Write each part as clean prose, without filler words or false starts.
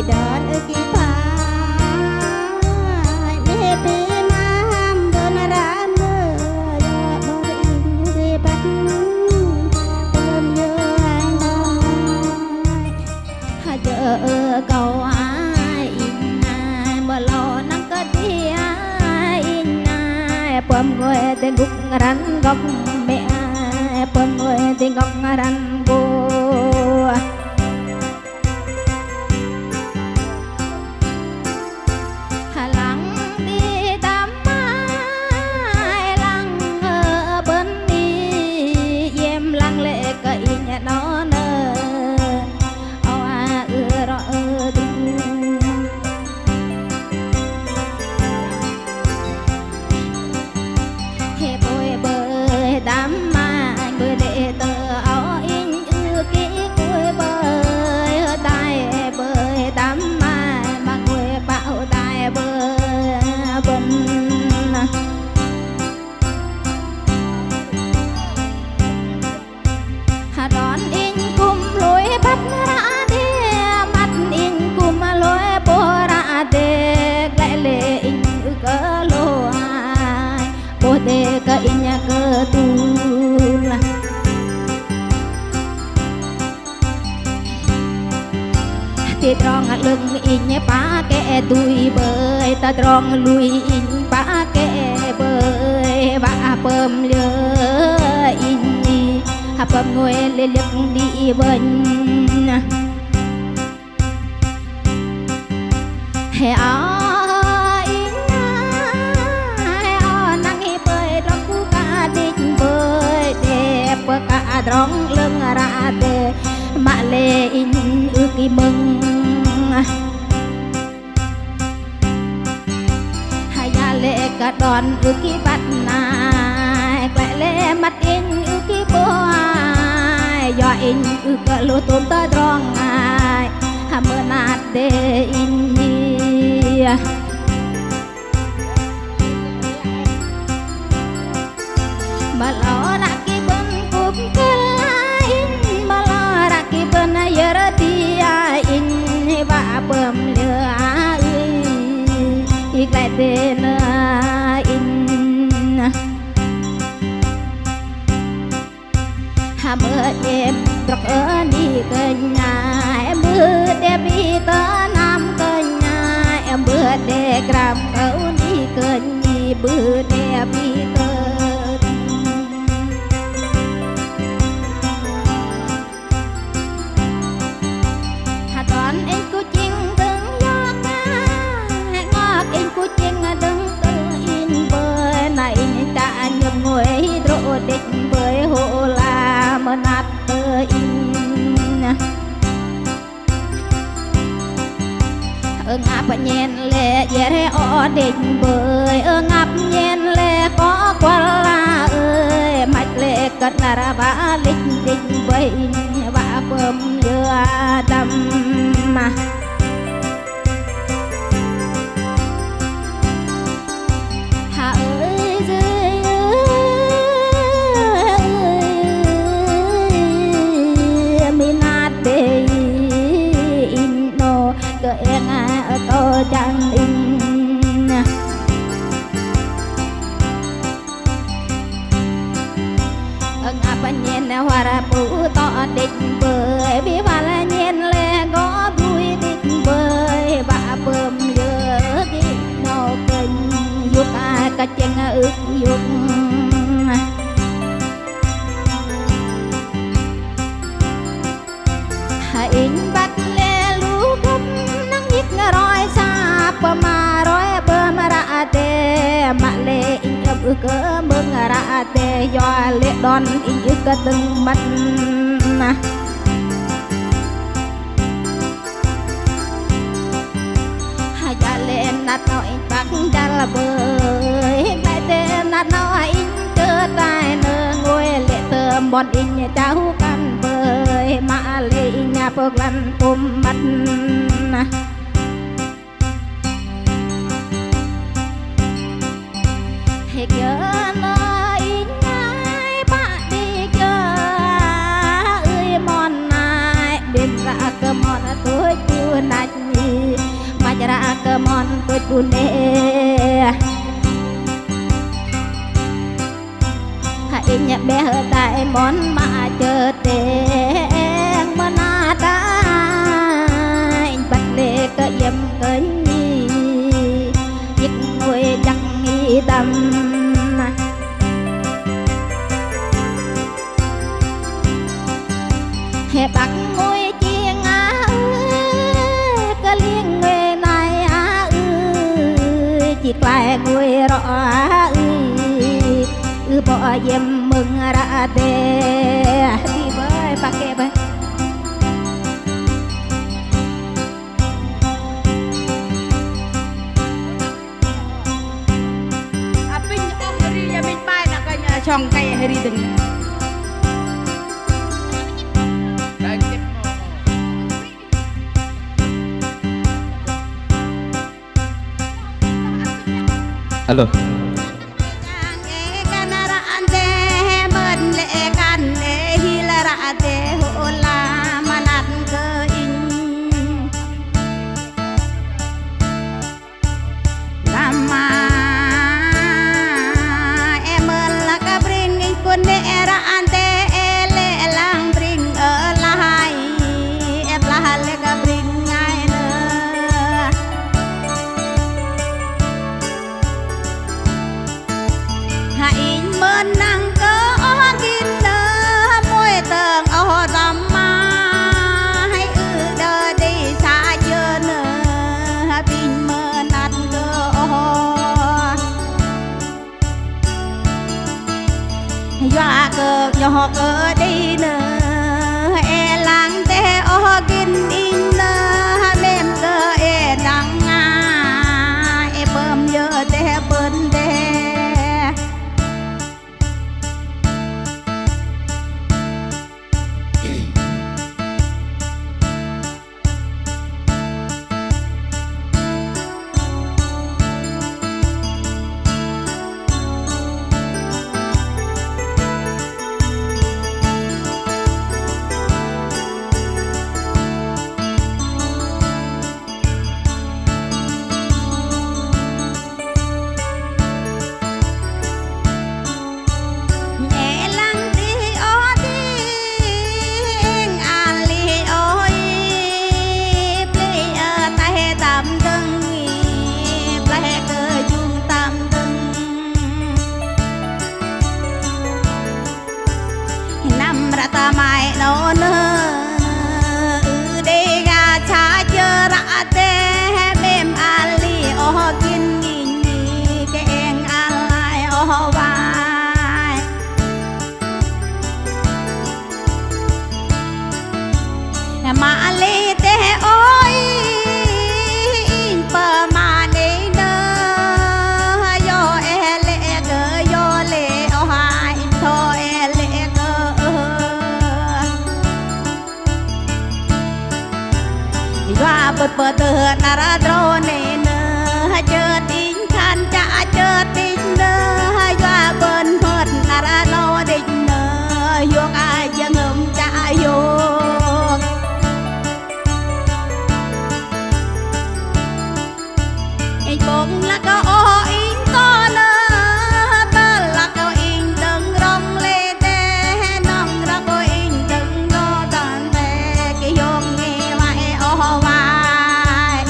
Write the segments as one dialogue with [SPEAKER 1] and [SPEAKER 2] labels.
[SPEAKER 1] đón kỳ phá để bê nam bờ ra mơ ya bờ in để bắt bơm nhớ anh nói hà chờ cầu ai in ai bờ lo nắng có đi in ai bơm người tên gục rắn góc mẹ bơm người tên góc rắn bố inya ketula ti trong lưng inya pake tui bơi ta trong lui in pake bơi ba pơm lơ in ha pơm ngồi lên lưng đi bên he rong lưng ra tê mà lê in ư kỳ mừng hai ya lê cả đòn ư kỳ bắt nai quẹ lê mắt in ư kỳ bố do in ư cả lô tôm tơ rong ai hà mơ nát tê in nhi mà lo ra kỳ bưng cúp bơm lửa ý lại tên in hà mơ em rọc ở đi cơ nhà em mưa đẹp đi tớ nam cơ nhà em mưa đẹp gram cậu đi cơ nhi mưa đẹp đi tớ định với hộ là mơ nát tơ in ngáp nhen lệ dễ ở định bơi ngáp nhen lệ có qua la ơi mạch lệ cất là ba lịch định với ba bơm lừa đâm mà chẳng in ngáp nhen hoa ra bù to định bơi vì bà là nhen lệ có vui định bơi bà bơm lửa đi nó kênh dục cả chân ước dục in bắt lệ lũ cấp nắng nhít rồi xa mà rồi bơm ra tê mà lệ in ấp cơ mừng ra tê do lệ đòn in cơ từng mắt hai gia lệ nát nói bắt ra là bơi lại tê nát nói in cơ tai nơ ngồi lệ tơm bọn in cháu căn bơi mà lệ nhà bơ lăn tôm mắt hệt nhớ nơi ngay bạn đi chơi ơi mòn này đêm ra cơ mòn tôi chưa nạch cơ mòn bơi buồn đê hãy nhẹ bé hở tại món mà chờ đèn mà na đã bắt lệ cơ yếm cơ nhi giết ngồi chắc nghi tâm hè bắt ngồi chiêng á cơ liên người này á chỉ quay ngồi rõ bỏ dêm mừng ra đê đi với bà kê với apin ông hari ya min pai nak kanya chong kay hari deng
[SPEAKER 2] alo nhỏ cơ đi nè e lang te o gin in nè mềm cơ e nắng nga e bơm giờ te bơn te mai nó nơ đi ga cha chơ ra te mềm ali o kin ni ke eng alai o vai ma le te oi pa ma ne nơ yo ele ge yo le o hai to ele bật bật nà ra drone nơ chờ tin khan cha chờ tin nơ doa bên bật nà ra lo định nơ yok ai giang ngầm cha yok anh bông là có o in to nơ ta là có in đừng rong lê te nong ra có in đừng go tan te cái yok nghe mai o vai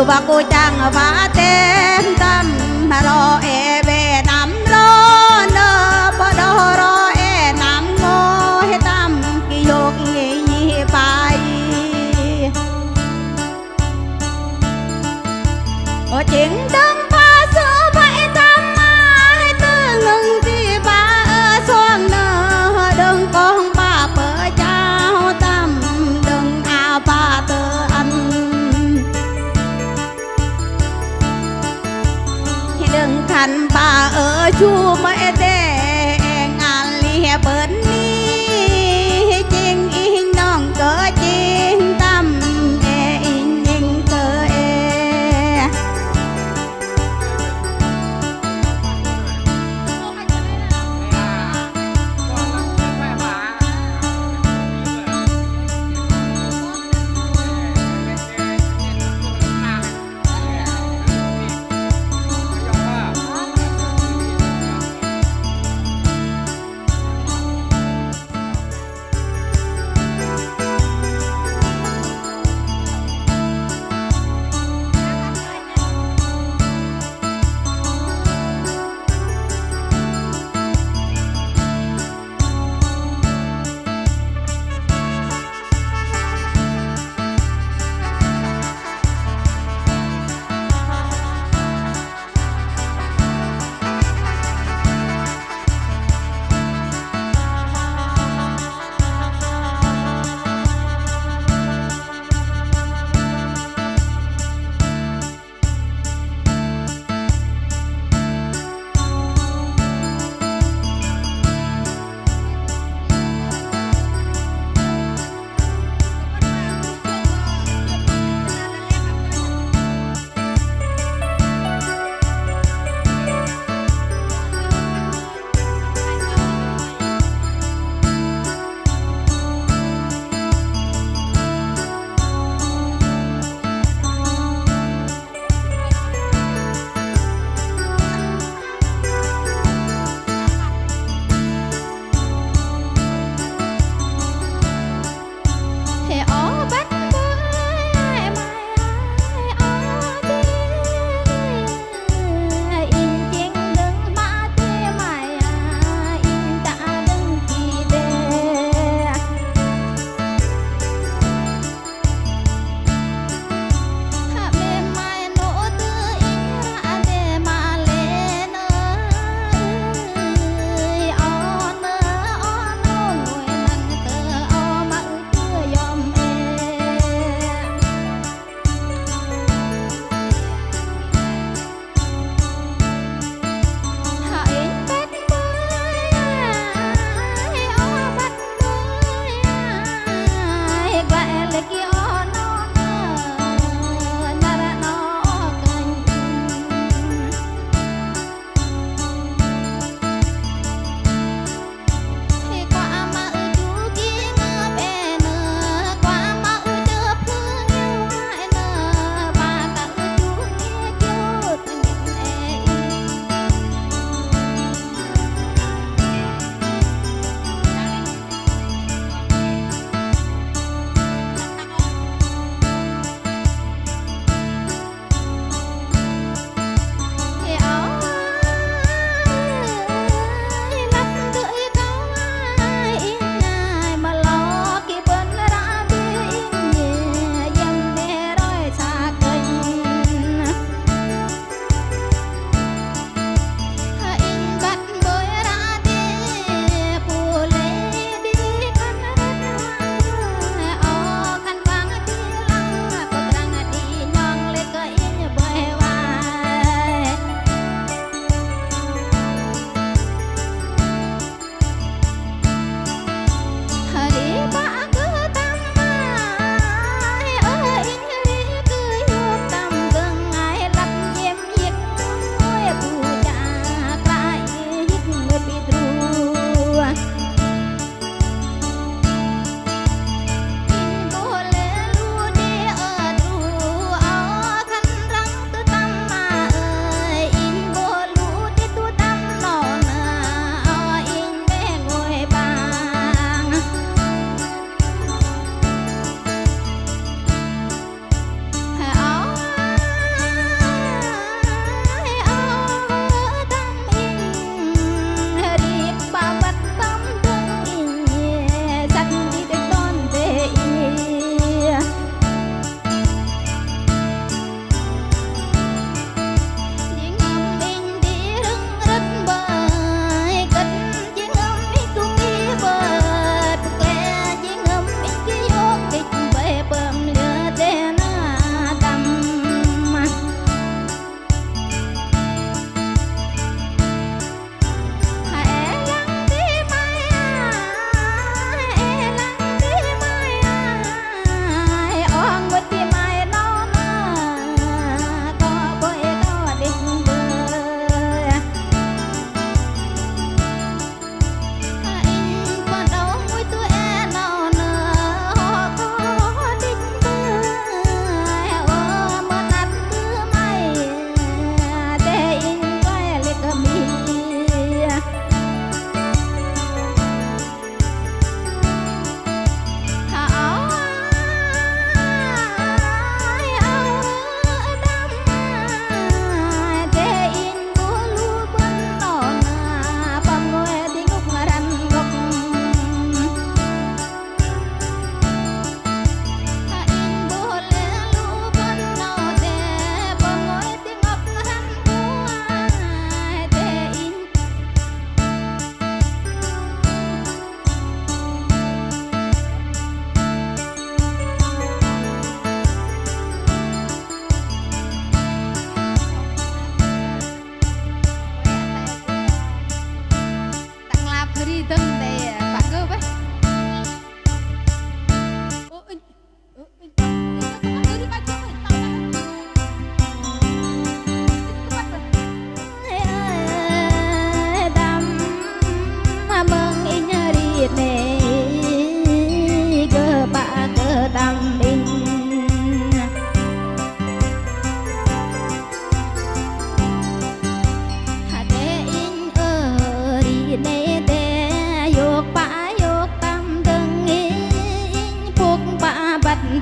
[SPEAKER 2] và cô chàng và tên tâm rò e về nắm rò nơ bờ đò rò e nắm ngô he tâm kỳ dục nghỉ bài ở chuyện đấng pha sữa vậy tâm ai tư ngừng thì ba ở xoang nơ đừng con ba bờ trao tâm đừng à ba tơ ăn đừng thành bà ở chu mẹ đẻ ngàn lia bên ni chinh in non cỡ chinh tâm e in in cỡ e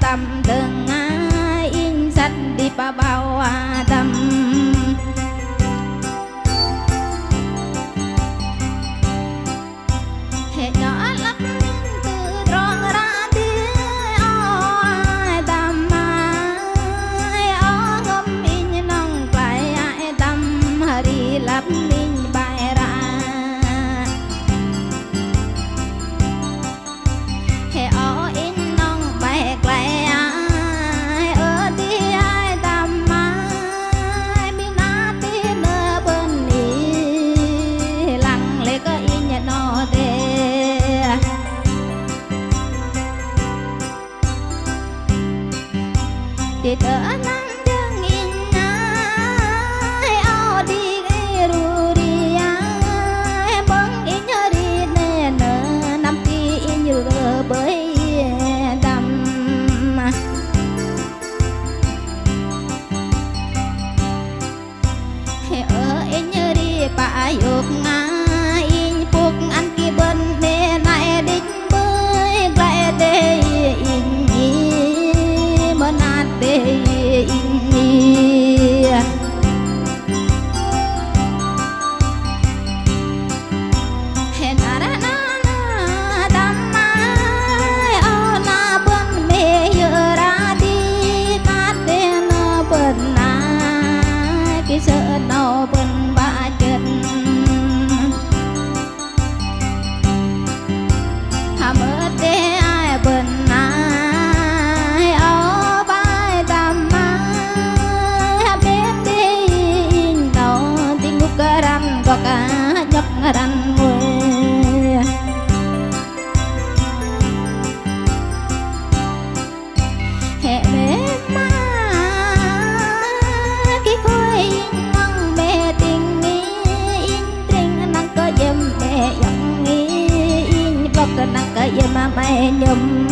[SPEAKER 2] tâm từng ai in sạch đi ba bao tâm hệ nhỏ lắm từ tròn ra tiếng ai tâm ai ó ngâm in nong phải ai tâm hari lắm in bài ra hệ ó in nong bài lại ai ở đi ai tâm ai mi na ti nơ bên đi lặng lẽ có in nhà nó tê thì tớ nắng đương in ai ao đi cái ru đi ai bưng in nhớ đi nè nơ năm ti in như bơi đầm ở in nhớ đi bà dục ngay in phục ăn kia bên nè này đích bơi lại đây in bên ăn đây in hẹn ra na đam mai ở na bên mẹ giờ ra đi cát đen bên na cái sợ nào bên ba chân hàm ở đây ai bên ai ở vai đam mai bên đi đâu tiếng ngục răng có cả nhóc răng mùi hệ mẹ má cái khói nắng mẹ tình in tình nắng có dâm mẹ giọng in bọc nắng có dâm mà mẹ nhầm